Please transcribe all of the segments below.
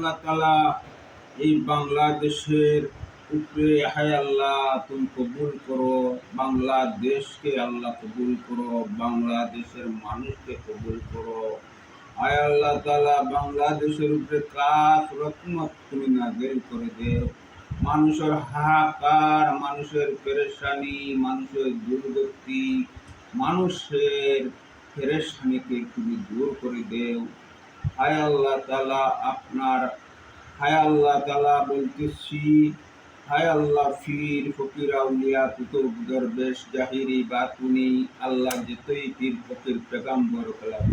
আল্লাহ তাআলা এই বাংলাদেশের উপরে হায় আল্লাহ তুমি কবুল করো, বাংলাদেশকে আল্লাহ কবুল করো, বাংলাদেশের মানুষকে কবুল করো। হায় আল্লাহ তাআলা বাংলাদেশের উপরে খাস রহমত তুমি নাযিল করে দেও। মানুষের হাহাকার, মানুষের পেরেশানি, মানুষের দুর্গতি, মানুষের পেরেশানিকে তুমি দূর করে দেও। হায় আল্লাহ তাআলা আপনার হায় আল্লাহ তাআলা বলতেছি, হায় আল্লাহ পীর ফকির আউলিয়া কুতুব দরবেশ জাহিরি বাতুনি আল্লাহ যতই পীর ফকির পেগম্বর কালাম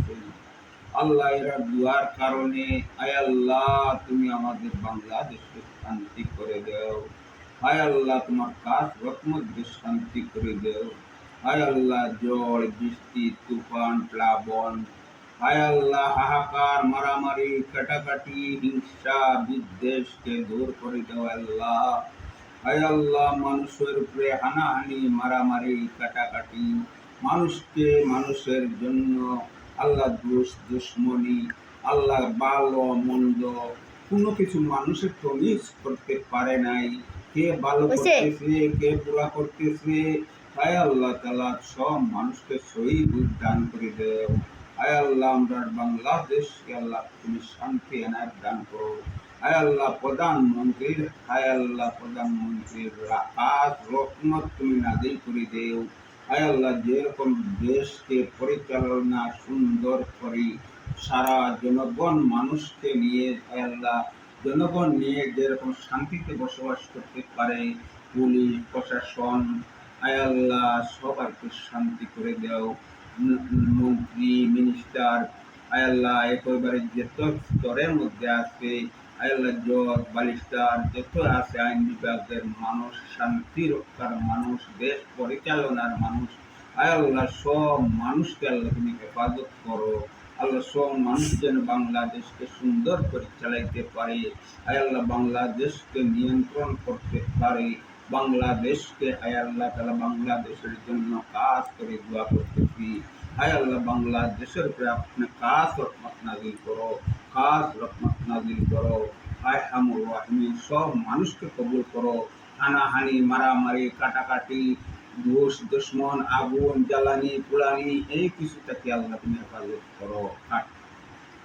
আল্লাহ এরা দুয়ার কারণে হায় আল্লাহ তুমি আমাদের বাংলাদেশকে শান্তি করে দেও। হায় আল্লাহ তোমার কাজ রহমত দিয়ে শান্তি করে দেও। হায় আল্লাহ ঝড় বৃষ্টি তুফান প্লাবন, হায় আল্লাহ হাহাকার মারামারি কাটাকাটি হিংসা বিদ্বেষকে দূর করে দেও আল্লাহ। হায় আল্লাহ মানুষের উপরে হানাহানি মারামারি কাটাকাটি, মানুষকে মানুষের জন্য আল্লাহ দুশ্মনী, আল্লাহ ভালো মন্দ কোনো কিছু মানুষের তমিজ করতে পারে নাই। কে ভালো করতেছে কে বুড়া করতেছে, হায় আল্লাহ তাআলা সব মানুষকে সহি বুঝ দান করে দেও। হায় আল্লাহ আমরা বাংলাদেশকে আল্লাহ তুমি শান্তি এনায়ত দান করো। হায় আল্লাহ প্রধানমন্ত্রীর হায় আল্লাহ প্রধানমন্ত্রীর কাজ রহমত তুমি নাযিল করে দেও। হায় আল্লাহ যেরকম দেশকে পরিচালনা সুন্দর করি, সারা জনগণ মানুষকে নিয়ে হায় আল্লাহ জনগণ নিয়ে যেরকম শান্তিতে বসবাস করতে পারে, পুলিশ প্রশাসন হায় আল্লাহ সবাইকে শান্তি করে দেও। মন্ত্রী মিনিস্টার হায় আল্লাহ একেবারে যত স্তরের মধ্যে আছে হায় আল্লাহ জজ বালিস্টার যত আছে আইন বিভাগের মানুষ, শান্তি রক্ষার মানুষ, দেশ পরিচালনার মানুষ, হায় আল্লাহ সব মানুষকে আল্লাহ তুমি হেফাজত করো। আল্লাহ সব মানুষ যেন বাংলাদেশকে সুন্দর করে চালাইতে পারে, হায় আল্লাহ বাংলাদেশকে নিয়ন্ত্রণ করতে পারে, বাংলাদেশকে হায় আল্লাহ তাআলা বাংলাদেশের জন্য কাজ করে দোয়া করতেছি। হায় আল্লাহ বাংলাদেশের উপরে আপনি খাস রহমত নাযিল করো, খাস রহমত নাযিল করো। হায় হামুর রাহিমিন সব মানুষকে কবুল করো। হানাহানি মারামারি কাটাকাটি ঘুষ দুশ্মন আগুন জ্বালানি পোড়ানি এই কিছু থেকে আল্লাহ তুমি হেফাজত করো।